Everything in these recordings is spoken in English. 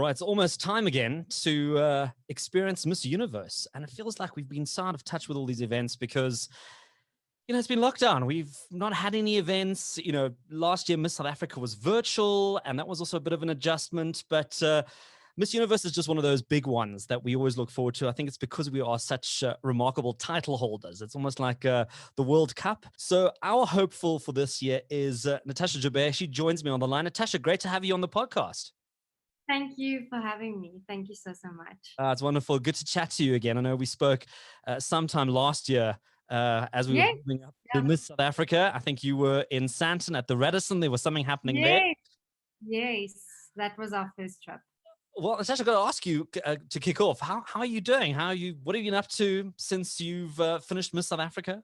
right, it's almost time again to experience Miss Universe. And it feels like we've been so out of touch with all these events because, it's been lockdown. We've not had any events. Last year, Miss South Africa was virtual, and that was also a bit of an adjustment. But Miss Universe is just one of those big ones that we always look forward to. I think it's because we are such remarkable title holders. It's almost like the World Cup. So our hopeful for this year is Natasha Joubert. She joins me on the line. Natasha, great to have you on the podcast. Thank you for having me. Thank you so much. It's wonderful. Good to chat to you again. I know we spoke sometime last year as we were moving up to Miss South Africa. I think you were in SANDTON at the Radisson. There was something happening there. Yes, that was our first trip. Well, Natasha, I've got to ask you to kick off. How are you doing? What have you been up to since you've finished Miss South Africa?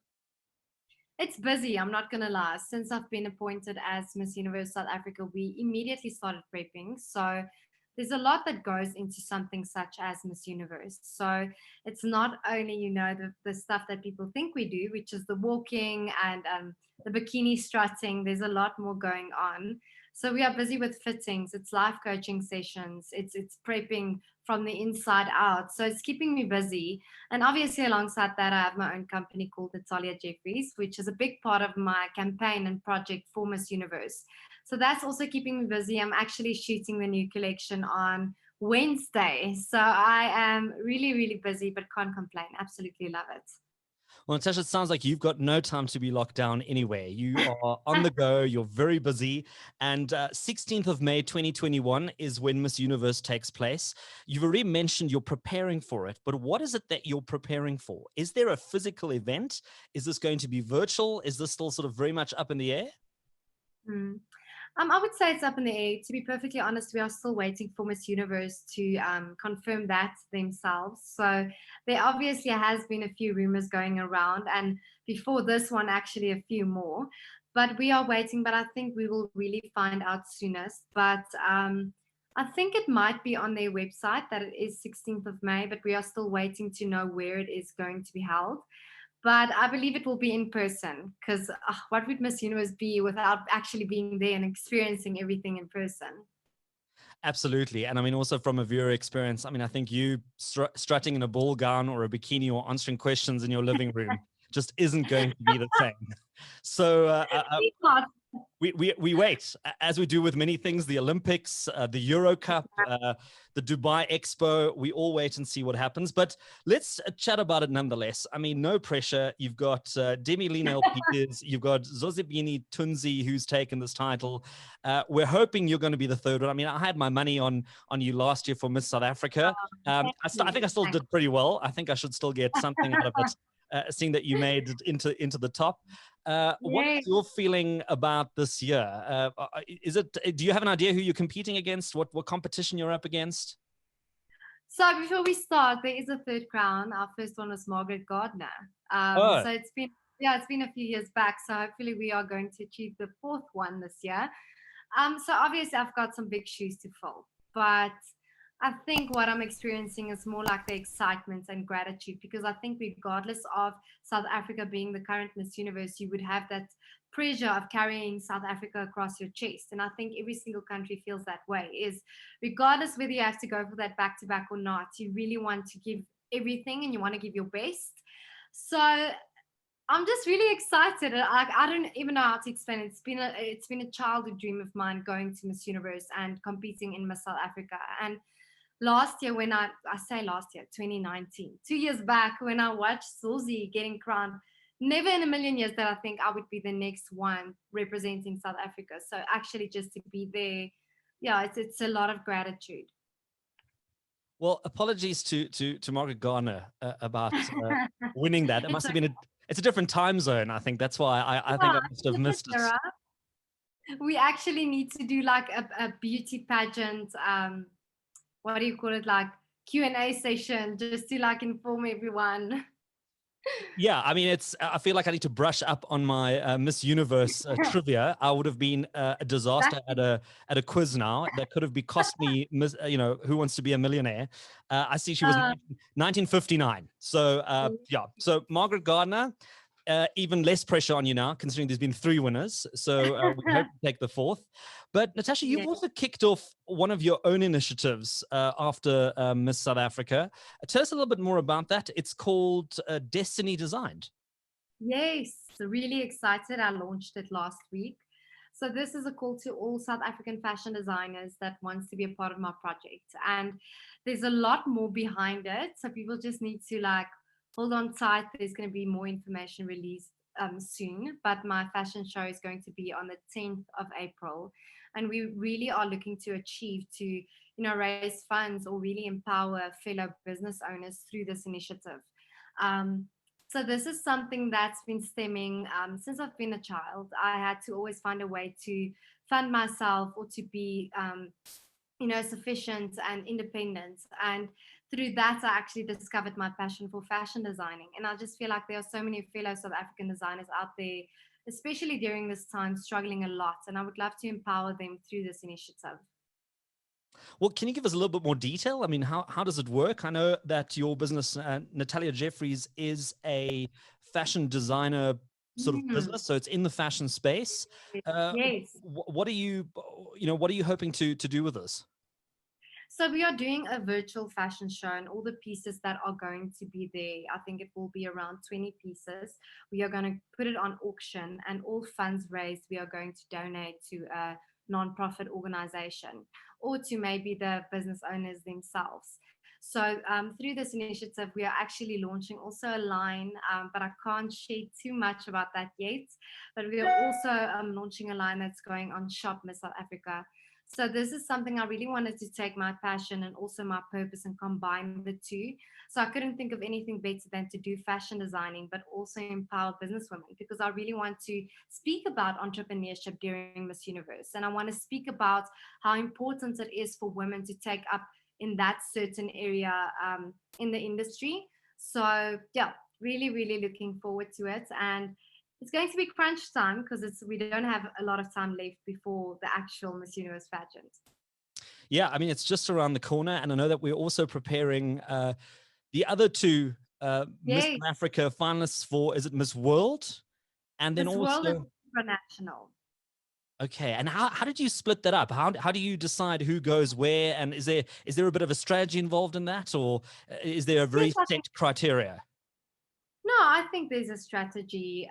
It's busy, I'm not going to lie. Since I've been appointed as Miss Universe South Africa, we immediately started prepping. So there's a lot that goes into something such as Miss Universe. So it's not only, the stuff that people think we do, which is the walking and the bikini strutting. There's a lot more going on. So we are busy with fittings, it's life coaching sessions, it's prepping from the inside out. So it's keeping me busy. And obviously alongside that, I have my own company called Natalia Jefferys, which is a big part of my campaign and project for Miss Universe. So that's also keeping me busy. I'm actually shooting the new collection on Wednesday. So I am really, really busy, but can't complain. Absolutely love it. Well, Natasha, it sounds like you've got no time to be locked down anywhere. You are on the go. You're very busy. And 16th of May, 2021 is when Miss Universe takes place. You've already mentioned you're preparing for it, but what is it that you're preparing for? Is there a physical event? Is this going to be virtual? Is this still sort of very much up in the air? I would say it's up in the air. To be perfectly honest, we are still waiting for Miss Universe to confirm that themselves. So there obviously has been a few rumors going around, and before this one, actually a few more. But we are waiting, but I think we will really find out soonest. But I think it might be on their website that it is 16th of May, but we are still waiting to know where it is going to be held. But I believe it will be in person because what would Miss Universe be without actually being there and experiencing everything in person? Absolutely. And I mean, also from a viewer experience, I mean, I think you strutting in a ball gown or a bikini or answering questions in your living room just isn't going to be the same. So we wait, as we do with many things, the Olympics, the Euro Cup, the Dubai Expo. We all wait and see what happens. But let's chat about it nonetheless. I mean, no pressure. You've got Demi Lionel Peters. You've got Zozibini Tunzi, who's taken this title. We're hoping you're going to be the third one. I mean, I had my money on you last year for Miss South Africa. I think I still did pretty well. I think I should still get something out of it. Seeing that you made it into the top. What is your feeling about this year? Do you have an idea who you're competing against? What competition you're up against? So before we start, there is a third crown. Our first one was Margaret Gardner. So it's been a few years back. So hopefully we are going to achieve the fourth one this year. So obviously I've got some big shoes to fill, but I think what I'm experiencing is more like the excitement and gratitude, because I think regardless of South Africa being the current Miss Universe, you would have that pressure of carrying South Africa across your chest. And I think every single country feels that way, is regardless whether you have to go for that back-to-back or not, you really want to give everything and you want to give your best. So I'm just really excited. I don't even know how to explain it. It's been a childhood dream of mine, going to Miss Universe and competing in Miss South Africa. And last year, 2019, 2 years back, when I watched Zozi getting crowned, never in a million years that I think I would be the next one representing South Africa. So actually just to be there, it's a lot of gratitude. Well, apologies to Margaret Gardner about winning that. It must have been it's a different time zone. I think that's why I think I must have missed it. We actually need to do like a beauty pageant, what do you call it, like Q&A session, just to like inform everyone. Yeah, I mean, I feel like I need to brush up on my Miss Universe trivia. I would have been a disaster at a quiz now. That could have cost me, Who Wants to Be a Millionaire? I see she was 1959. So yeah, so Margaret Gardner, even less pressure on you now, considering there's been 3 winners. So we hope to take the 4th. But Natasha, you've also kicked off one of your own initiatives after Miss South Africa. Tell us a little bit more about that. It's called Destiny Designed. Yes, really excited. I launched it last week. So this is a call to all South African fashion designers that wants to be a part of my project. And there's a lot more behind it. So people just need to like hold on tight. There's going to be more information released soon. But my fashion show is going to be on the 10th of April. And we really are looking to achieve to, raise funds or really empower fellow business owners through this initiative. So this is something that's been stemming since I've been a child. I had to always find a way to fund myself or to be, sufficient and independent. And through that, I actually discovered my passion for fashion designing. And I just feel like there are so many fellow South African designers out there, especially during this time, struggling a lot. And I would love to empower them through this initiative. Well, can you give us a little bit more detail? I mean, how does it work? I know that your business, Natalia Jefferys, is a fashion designer sort of business, so it's in the fashion space. Yes. What are you hoping to do with this? So we are doing a virtual fashion show, and all the pieces that are going to be there, I think it will be around 20 pieces. We are going to put it on auction, and all funds raised, we are going to donate to a non-profit organization or to maybe the business owners themselves. So through this initiative, we are actually launching also a line, but I can't share too much about that yet. But we are also launching a line that's going on Shop Miss South Africa. So this is something I really wanted to take my passion and also my purpose and combine the two. So I couldn't think of anything better than to do fashion designing, but also empower businesswomen, because I really want to speak about entrepreneurship during Miss Universe. And I want to speak about how important it is for women to take up in that certain area in the industry. So yeah, really, really looking forward to it. And it's going to be crunch time because we don't have a lot of time left before the actual Miss Universe pageant. Yeah, I mean, it's just around the corner. And I know that we're also preparing the other 2 Miss Africa finalists for, is it Miss World? And then Miss also World is international. Okay, and how did you split that up? How do you decide who goes where? And is there a bit of a strategy involved in that, or is there a very set criteria? No, I think there's a strategy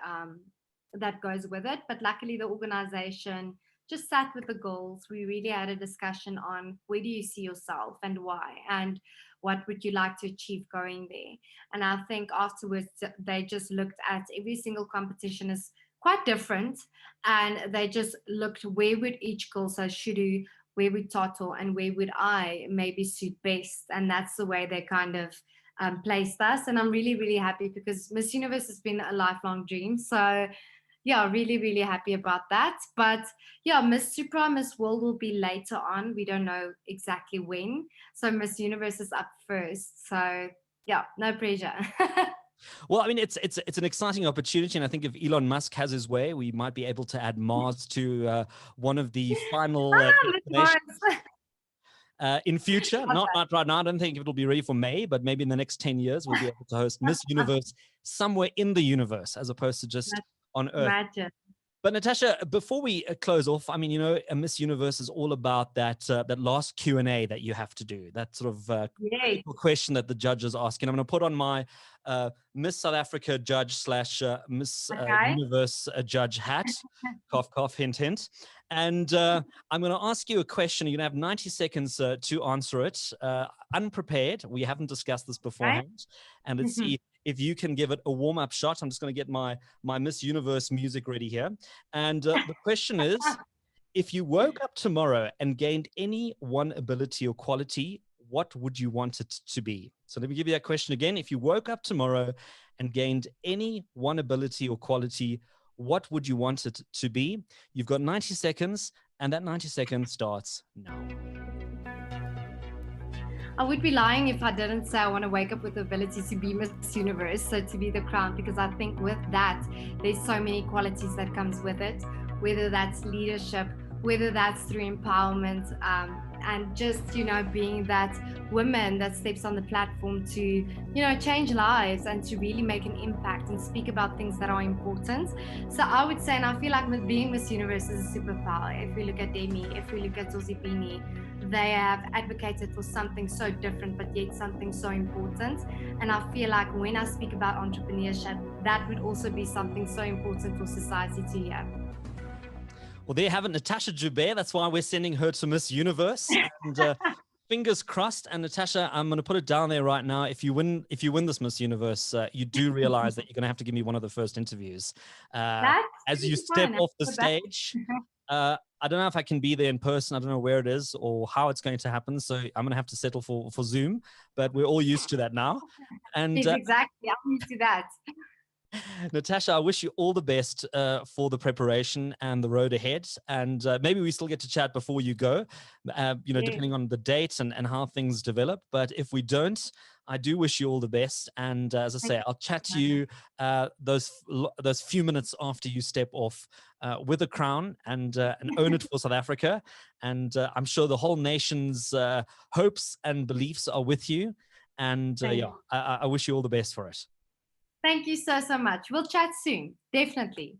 that goes with it. But luckily, the organization just sat with the goals. We really had a discussion on where do you see yourself and why, and what would you like to achieve going there. And I think afterwards, they just looked at every single competition as quite different, and they just looked where would each girl, so Shudu, where would Toto, and where would I maybe suit best. And that's the way they kind of placed us. And I'm really, really happy because Miss Universe has been a lifelong dream. So yeah, really, really happy about that. But yeah, Miss Supra, Miss World will be later on. We don't know exactly when. So Miss Universe is up first. So yeah, no pressure. Well, I mean, it's an exciting opportunity, and I think if Elon Musk has his way, we might be able to add Mars to one of the final destinations. In future, not right now. I don't think it'll be ready for May, but maybe in the next 10 years, we'll be able to host Miss Universe somewhere in the universe as opposed to just on Earth. Imagine. But Natasha, before we close off, I mean, a Miss Universe is all about that last Q&A that you have to do, that sort of critical question that the judges ask. And I'm going to put on my Miss South Africa judge / Miss Universe judge hat, cough, cough, hint, hint. And I'm going to ask you a question. You're going to have 90 seconds to answer it, unprepared. We haven't discussed this beforehand. And let's see if you can give it a warm-up shot. I'm just going to get my Miss Universe music ready here. And the question is, if you woke up tomorrow and gained any one ability or quality, what would you want it to be? So let me give you that question again. If you woke up tomorrow and gained any one ability or quality, what would you want it to be? You've got 90 seconds, and that 90 seconds starts now. I would be lying if I didn't say I want to wake up with the ability to be Miss Universe, so to be the crown, because I think with that, there's so many qualities that comes with it, whether that's leadership, whether that's through empowerment, and just, being that woman that steps on the platform to, change lives and to really make an impact and speak about things that are important. So I would say, and I feel like being Miss Universe is a superpower. If we look at Demi, if we look at Zozibini, they have advocated for something so different, but yet something so important. And I feel like when I speak about entrepreneurship, that would also be something so important for society to hear. Well, there you have it, Natasha Joubert. That's why we're sending her to Miss Universe. And fingers crossed. And Natasha, I'm going to put it down there right now. If you win this Miss Universe, you do realize that you're going to have to give me one of the first interviews. As you step off the stage, I don't know if I can be there in person. I don't know where it is or how it's going to happen. So I'm going to have to settle for Zoom, but we're all used to that now. And exactly, I'm used to that. Natasha, I wish you all the best for the preparation and the road ahead. And maybe we still get to chat before you go, depending on the dates and how things develop. But if we don't, I do wish you all the best. And as I say, I'll chat to you those few minutes after you step off with a crown and own it for South Africa. And I'm sure the whole nation's hopes and beliefs are with you. And I wish you all the best for it. Thank you so much. We'll chat soon. Definitely.